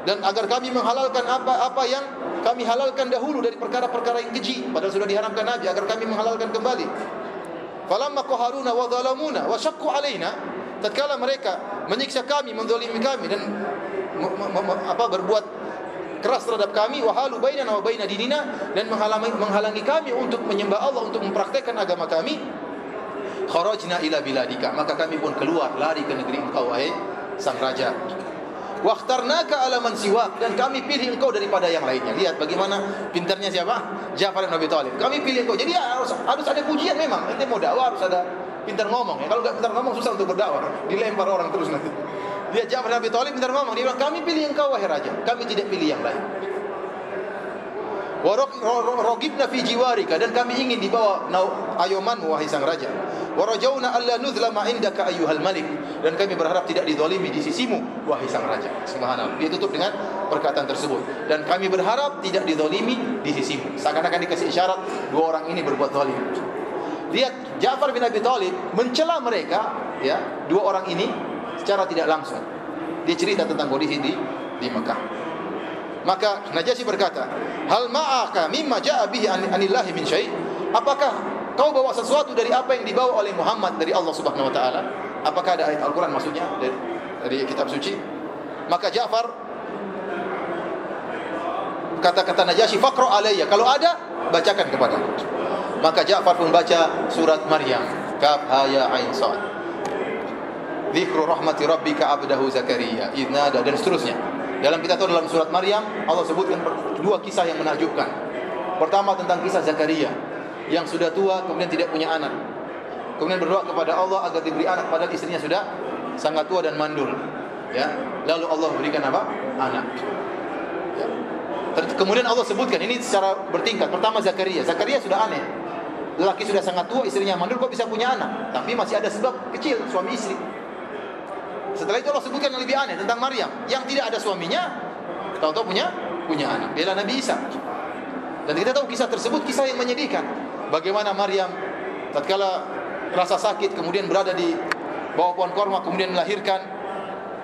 dan agar kami menghalalkan apa yang kami halalkan dahulu dari perkara-perkara yang keji, padahal sudah diharamkan Nabi, agar kami menghalalkan kembali. Falamma qaharuna wa zalamuna wa syaqqu alaina, tatkala mereka menyiksa kami, menzalimi kami, dan berbuat keras terhadap kami, wa halu bainana wa baina dinina, dan menghalangi kami untuk menyembah Allah, untuk mempraktekkan agama kami. Kharajna ila biladika, maka kami pun keluar lari ke negeri engkau wahai sang raja. Wakhtarnaka ala man siwak, dan kami pilih engkau daripada yang lainnya. Lihat bagaimana pintarnya siapa? Ja'far bin Abi Thalib. Kami pilih engkau. Jadi harus ada pujian memang. Ente mau dakwah harus ada pintar ngomong. Ya, kalau enggak pintar ngomong susah untuk berdakwah. Dilempar orang terus nanti. Lihat Ja'far bin Abi Thalib pintar ngomong. Dia bilang, kami pilih engkau wahai raja. Kami tidak pilih yang lain. Wa raqibna fi jiwarika, dan kami ingin dibawa ayomanmu wahai sang raja. Wa rajauna alla nuzlama indaka ayyuhal malik, dan kami berharap tidak dizalimi di sisimu wahai sang raja. Subhanallah. Dia tutup dengan perkataan tersebut, dan kami berharap tidak dizalimi di sisimu. Seakan-akan dikasih isyarat dua orang ini berbuat zalim. Lihat Ja'far bin Abi Thalib mencela mereka, ya, dua orang ini secara tidak langsung. Dia cerita tentang kondisi di Mekah. Maka Najasyi berkata, hal ma'aka mimma ja'a bihi anillahi min syai'? Apakah kau bawa sesuatu dari apa yang dibawa oleh Muhammad dari Allah Subhanahu wa taala? Apakah ada ayat Al-Qur'an maksudnya dari kitab suci? Maka Ja'far kata Najasyi, faqra alayya, kalau ada bacakan kepadaku. Maka Ja'far pun baca surat Maryam, kaf ha ya ain sad. Dzikru rahmati rabbika abdahu Zakaria idnada, dan seterusnya. Dalam kita tahu dalam surat Maryam Allah sebutkan dua kisah yang menakjubkan. Pertama tentang kisah Zakaria yang sudah tua kemudian tidak punya anak. Kemudian berdoa kepada Allah agar diberi anak padahal istrinya sudah sangat tua dan mandul. Ya. Lalu Allah berikan apa? Anak. Ya. Kemudian Allah sebutkan ini secara bertingkat. Pertama Zakaria. Zakaria sudah aneh. Lelaki sudah sangat tua, istrinya mandul, kok bisa punya anak? Tapi masih ada sebab kecil, suami istri. Setelah itu Allah sebutkan yang lebih aneh tentang Maryam yang tidak ada suaminya, tahu-tahu punya anak. Bela Nabi Isa. Dan kita tahu kisah tersebut kisah yang menyedihkan. Bagaimana Maryam tatkala rasa sakit kemudian berada di bawah pohon korma kemudian melahirkan,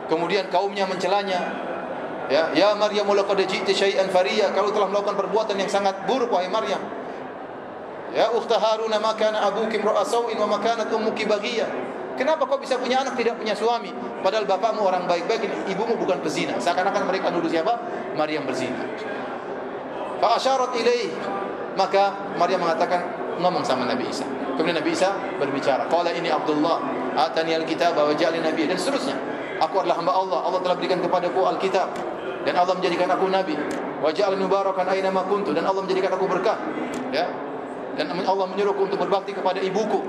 kemudian kaumnya mencelanya. Ya Maryam laqad ji'ti syai'an fariya, kau telah melakukan perbuatan yang sangat buruk wahai Maryam. Ya ukhta Harun ma kana abuki imra'a sawin wa ma kanat ummuki baghiyah. Kenapa kau bisa punya anak tidak punya suami? Padahal bapakmu orang baik-baik, ibumu bukan pezina. Seakan-akan mereka nuduh siapa? Maryam berzina. Fa asyarat ilaih, maka Maryam mengatakan, ngomong sama Nabi Isa. Kemudian Nabi Isa berbicara, qala ini Abdullah atani alkitab wa ja'alani nabiy, dan seterusnya. Aku adalah hamba Allah, Allah telah berikan kepadaku alkitab dan Allah menjadikan aku nabi. Wa ja'alani mubarakan aina ma kuntu, dan Allah menjadikan aku berkah. Ya. Dan Allah menyuruhku untuk berbakti kepada ibuku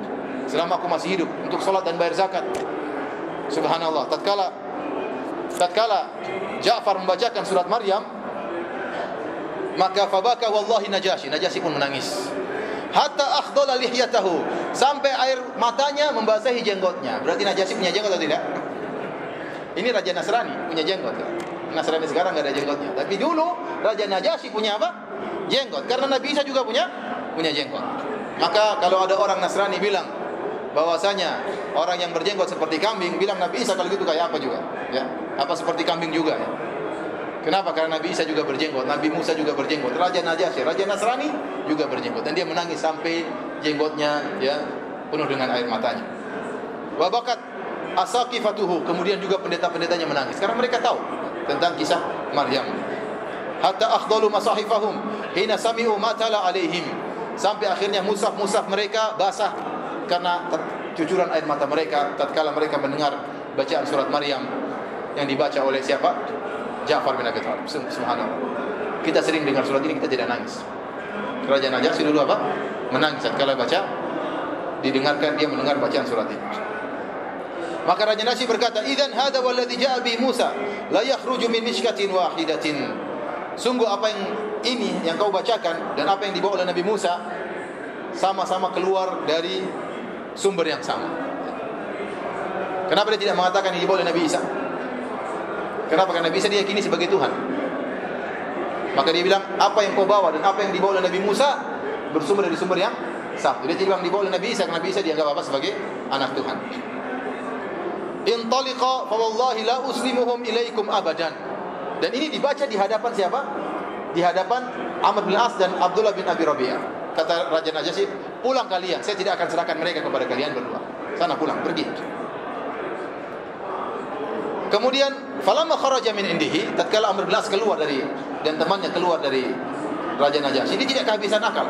selama aku masih hidup, untuk salat dan bayar zakat. Subhanallah. Tatkala Ja'far membacakan surat Maryam, maka fabaka wallahi Najasyi pun menangis. Hatta akhdala lihyatahu, sampai air matanya membasahi jenggotnya. Berarti Najasyi punya jenggot atau tidak? Ini Raja Nasrani punya jenggot. Nasrani sekarang enggak ada jenggotnya. Tapi dulu Raja Najasyi punya apa? Jenggot. Karena Nabi Isa juga punya jenggot. Maka kalau ada orang Nasrani bilang bahwasanya orang yang berjenggot seperti kambing, bilang Nabi Isa kalau gitu kayak apa juga, ya? Apa seperti kambing juga, ya? Kenapa? Karena Nabi Isa juga berjenggot, Nabi Musa juga berjenggot, Raja Najasyi, Raja Nasrani juga berjenggot, dan dia menangis sampai jenggotnya ya penuh dengan air matanya. Wa bakat asaqifatuhu, kemudian juga pendeta-pendetanya menangis karena mereka tahu tentang kisah Maryam. Hatta akhdalu masahifahum hina sami'u ma tala alaihim, sampai akhirnya mushaf mereka basah karena cucuran air mata mereka tatkala mereka mendengar bacaan surat Maryam yang dibaca oleh siapa? Ja'far bin Abi Thalib. Subhanallah. Kita sering dengar surat ini, kita tidak nangis. Raja Najasyi dulu apa? Menangis tatkala baca, didengarkan dia mendengar bacaan surat ini. Maka Raja Najasyi berkata, "Idzan hadza walladzi ja'a bi Musa la yakhruju min mishkatin wahidatin." Sungguh apa yang ini yang kau bacakan dan apa yang dibawa oleh Nabi Musa sama-sama keluar dari sumber yang sama. Kenapa dia tidak mengatakan ini dibawa oleh Nabi Isa? Kenapa? Karena Nabi Isa diyakini sebagai Tuhan. Maka dia bilang apa yang kau bawa dan apa yang dibawa oleh Nabi Musa bersumber dari sumber yang satu. Dia tidak bilang dibawa oleh Nabi Isa, karena Nabi Isa dianggap apa? Sebagai anak Tuhan. Intaliqa fa wallahi la uslimuhum ilaikum abadan. Dan ini dibaca di hadapan siapa? Di hadapan Amr bin As dan Abdullah bin Abi Rabi'ah. Kata Raja Najasyi, pulang kalian, saya tidak akan serahkan mereka kepada kalian berdua. Sana pulang, pergi. Kemudian falamma kharaja min indihi, tatkala Amr bin As keluar dari dan temannya keluar dari Raja Najasyi, dia tidak kehabisan akal.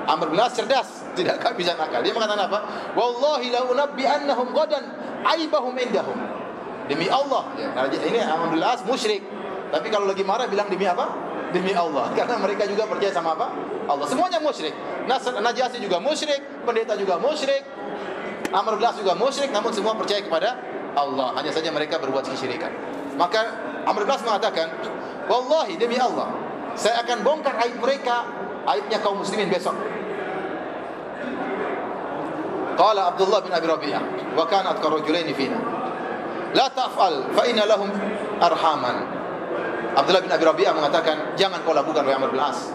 Amr bin As cerdas, tidak kehabisan akal. Dia mengatakan apa? Wallahi la unabbi annahum ghadan aibahum indahum. Demi Allah, ya, ini Amr bin As musyrik. Tapi kalau lagi marah bilang demi apa? Demi Allah. Karena mereka juga percaya sama apa? Allah. Semuanya musyrik. Najasyi juga musyrik, pendeta juga musyrik, Amr bin As juga musyrik, namun semua percaya kepada Allah. Hanya saja mereka berbuat kesyirikan. Maka Amr bin As mengatakan, wallahi demi Allah, saya akan bongkar aib mereka, aibnya kaum muslimin besok. Qala Abdullah bin Abi Rabi'ah, wa kana atqa rajulaini fina. La taf'al fa inna lahum arhaman. Abdullah bin Abi Rabi'ah mengatakan, jangan kau lakukan wahai Amr bin As.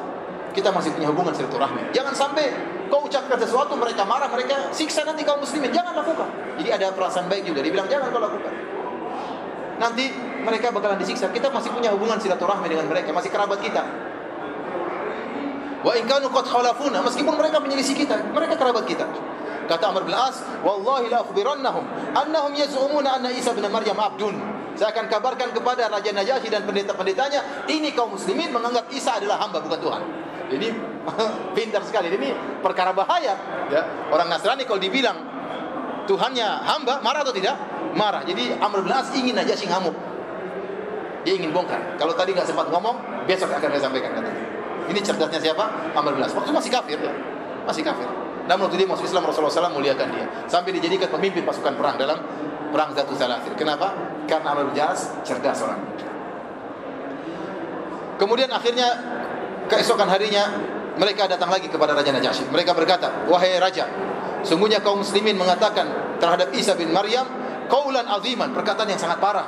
Kita masih punya hubungan silaturahmi. Jangan sampai kau ucapkan sesuatu mereka marah, mereka siksa nanti kaum muslimin. Jangan lakukan. Jadi ada perasaan baik juga. Dia bilang jangan kau lakukan. Nanti mereka bakalan disiksa. Kita masih punya hubungan silaturahmi dengan mereka, masih kerabat kita. Wa in kanu qad khalafuna, meskipun mereka menyelisih kita, mereka kerabat kita. Kata Amr bin As, wallahi la akhbirannahum annahum yaz'umuna anna Isa bin Maryam abdun. Saya akan kabarkan kepada Raja Najasyi dan pendeta-pendetanya, ini kaum muslimin menganggap Isa adalah hamba bukan Tuhan. Ini pintar sekali. Ini perkara bahaya, ya. Orang Nasrani kalau dibilang Tuhannya hamba, marah atau tidak? Marah. Jadi Amr bin As ingin Najasyi ngamuk. Dia ingin bongkar. Kalau tadi nggak sempat ngomong, besok akan saya sampaikan katanya. Ini cerdasnya siapa? Amr bin As. Waktu masih kafir, ya. Masih kafir. Namun waktu dia masuk Islam, Rasulullah SAW muliakan dia. Sampai dijadikan pemimpin pasukan perang dalam perang Zatul Salasil. Kenapa? Karena Amr bin As cerdas orang. Kemudian akhirnya keesokan harinya mereka datang lagi kepada Raja Najasyi. Mereka berkata, wahai Raja, sungguhnya kaum muslimin mengatakan terhadap Isa bin Maryam qaulan aziman, perkataan yang sangat parah.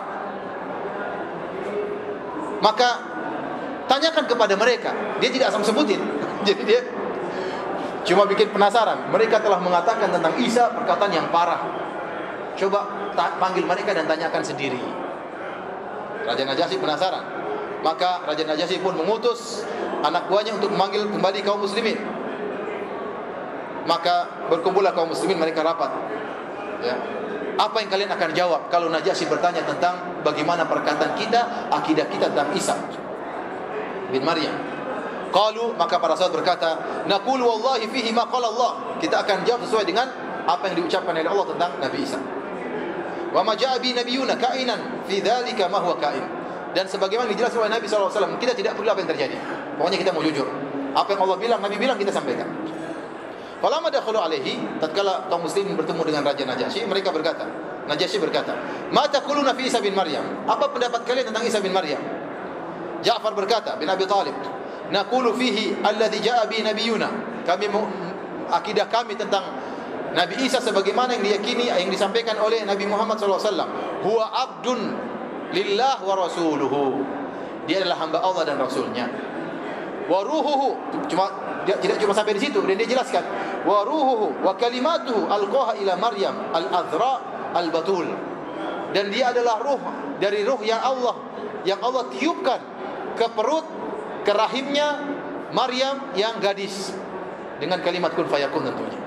Maka tanyakan kepada mereka. Dia tidak asal sebutin. Jadi dia cuma bikin penasaran. Mereka telah mengatakan tentang Isa perkataan yang parah. Coba panggil mereka dan tanyakan sendiri. Raja Najasyi penasaran. Maka Raja Najasyi pun mengutus anak buahnya untuk memanggil kembali kaum muslimin. Maka berkumpullah kaum muslimin, mereka rapat. Ya. Apa yang kalian akan jawab kalau Najasyi bertanya tentang bagaimana perkataan kita, akidah kita tentang Isa bin Maryam? Qalu, maka para sahabat berkata, naqulu wallahi fihi ma qala Allah. Kita akan jawab sesuai dengan apa yang diucapkan oleh Allah tentang Nabi Isa. Wa ma ja'a bi nabiyyuna ka'inan fi dzalika ma huwa ka'in. Dan sebagaimana dijelaskan oleh Nabi SAW, kita tidak perlu apa yang terjadi. Pokoknya kita mau jujur. Apa yang Allah bilang, Nabi bilang, kita sampaikan. Falamma dakhalu alaihi, tatkala kaum muslimin bertemu dengan Raja Najasyi, mereka berkata, Najasyi berkata, "Ma taquluna fi Isa bin Maryam?" Apa pendapat kalian tentang Isa bin Maryam? Ja'far berkata, bin Abi Thalib, "Naqulu fihi alladhi ja'a bi nabiyyuna." Kami akidah kami tentang Nabi Isa sebagaimana yang diyakini, yang disampaikan oleh Nabi Muhammad SAW. Huwa abdun lillah wa rasuluhu. Dia adalah hamba Allah dan Rasulnya. Wa ruhuhu, dia tidak cuma sampai di situ, dan dia jelaskan wa ruhuhu wa kalimatuhu alqaha ila Maryam al-azra al-batul. Dan dia adalah ruh dari ruh yang Allah tiupkan ke perut, ke rahimnya Maryam yang gadis, dengan kalimat kun fayakun tentunya.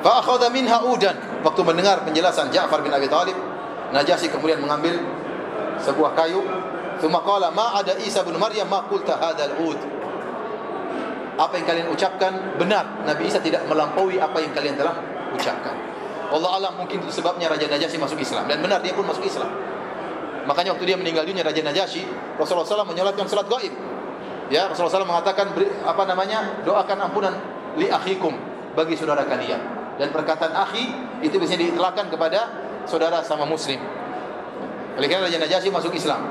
Fa akhadha minha udan. Waktu mendengar penjelasan Ja'far bin Abi Thalib, Najasyi kemudian mengambil sebuah kayu. Tsumma qala ma ada Isa bin Maryam ma qulta hadzal ud. Apa yang kalian ucapkan benar. Nabi Isa tidak melampaui apa yang kalian telah ucapkan. Allah alam, mungkin itu sebabnya Raja Najasyi masuk Islam, dan benar dia pun masuk Islam. Makanya waktu dia meninggal dunia Raja Najasyi, Rasulullah SAW menyolatkan salat gaib. Ya, Rasulullah SAW mengatakan doakan ampunan li akhikum, bagi saudara kalian. Dan perkataan akhi itu biasanya diitlakan kepada saudara sama muslim. Oleh karena Raja Najasyi masuk Islam,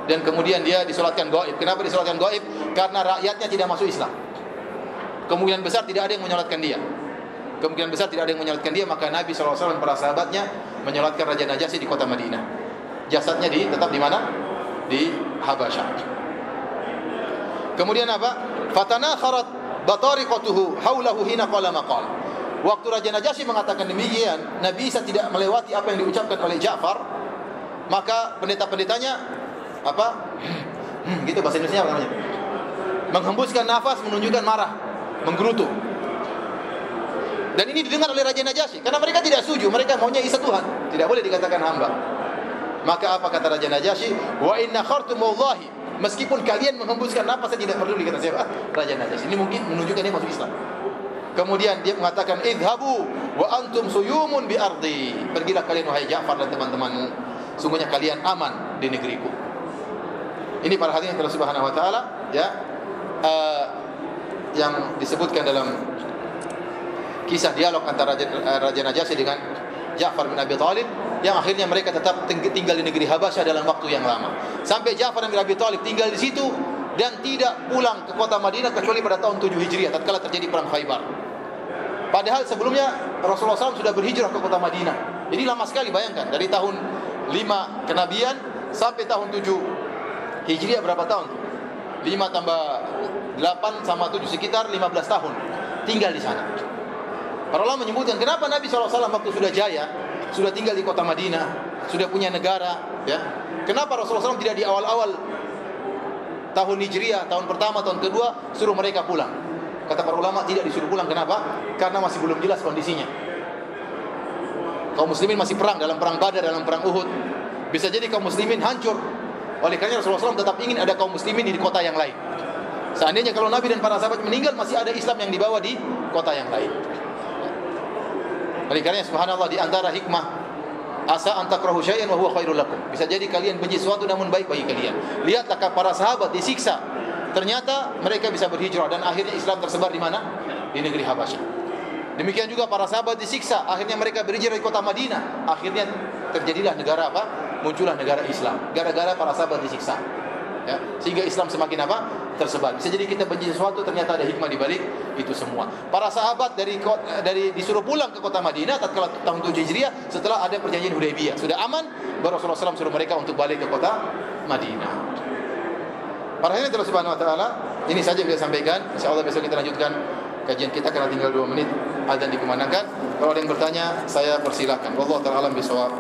dan kemudian dia disolatkan gaib. Kenapa disolatkan gaib? Karena rakyatnya tidak masuk Islam. Kemungkinan besar tidak ada yang menyolatkan dia. Maka Nabi SAW dan para sahabatnya menyolatkan Raja Najasyi di kota Madinah. Jasadnya tetap di mana? Di Habasyah. Kemudian apa? Fatanakharat batariqatuhu haulahu hina qala maqal. Waktu Raja Najasyi mengatakan demikian, Nabi Isa tidak melewati apa yang diucapkan oleh Ja'far, maka pendeta-pendetanya gitu bahasa Indonesia apa namanya? Menghembuskan nafas menunjukkan marah, menggerutu. Dan ini didengar oleh Raja Najasyi karena mereka tidak setuju, mereka maunya Isa Tuhan, tidak boleh dikatakan hamba. Maka apa kata Raja Najasyi? Wa inna khartum wallahi, meskipun kalian menghembuskan napas, saya tidak perlu dikata siapa? Raja Najasyi. Ini mungkin menunjukkan dia masuk Islam. Kemudian dia mengatakan idhabu wa antum suyumun bi ardi, pergilah kalian wahai Ja'far dan teman-temanmu, sungguhnya kalian aman di negeriku. Ini para hadirin Allah Subhanahu wa taala, ya, yang disebutkan dalam kisah dialog antara Raja Najasyi dengan Ja'far bin Abi Thalib, yang akhirnya mereka tetap tinggal di negeri Habasyah dalam waktu yang lama. Sampai Ja'far bin Abi Thalib tinggal di situ dan tidak pulang ke kota Madinah kecuali pada tahun 7 Hijriah tatkala terjadi perang Khaybar. Padahal sebelumnya Rasulullah SAW sudah berhijrah ke kota Madinah. Jadi lama sekali, bayangkan dari tahun 5 kenabian sampai tahun 7 Hijriah, berapa tahun? 5 tambah 8 sama 7 sekitar 15 tahun tinggal di sana. Para ulama menyebutkan kenapa Nabi SAW waktu sudah jaya, sudah tinggal di kota Madinah, sudah punya negara, ya. Kenapa Rasulullah SAW tidak di awal-awal tahun Hijriah, tahun pertama, tahun kedua suruh mereka pulang? Kata para ulama tidak disuruh pulang, kenapa? Karena masih belum jelas kondisinya. Kaum muslimin masih perang, dalam perang Badar, dalam perang Uhud. Bisa jadi kaum muslimin hancur. Oleh karena Rasulullah SAW tetap ingin ada kaum muslimin di kota yang lain. Seandainya kalau Nabi dan para sahabat meninggal, masih ada Islam yang dibawa di kota yang lain. Oleh karena subhanallah, di antara hikmah asa an takrahu syai'an wa huwa khairul lakum. Bisa jadi kalian benci sesuatu namun baik bagi kalian. Lihatlah para sahabat disiksa, ternyata mereka bisa berhijrah dan akhirnya Islam tersebar di mana? Di negeri Habasyah. Demikian juga para sahabat disiksa, akhirnya mereka berhijrah di kota Madinah. Akhirnya terjadilah negara apa? Muncullah negara Islam. Gara-gara para sahabat disiksa. Ya, sehingga Islam semakin apa? Tersebar. Bisa jadi kita benci sesuatu, ternyata ada hikmah di balik itu semua. Para sahabat dari disuruh pulang ke kota Madinah tatkala tahun 7 Hijriah setelah ada perjanjian Hudaybiyah. Sudah aman, baru Rasulullah SAW suruh mereka untuk balik ke kota Madinah. Para hadirin Allah Subhanahu wa taala, ini saja yang saya sampaikan. Insyaallah besok kita lanjutkan kajian kita karena tinggal 2 menit azan dikumandangkan. Kalau ada yang bertanya, saya persilakan. Wallahu ta'ala alam bisawab.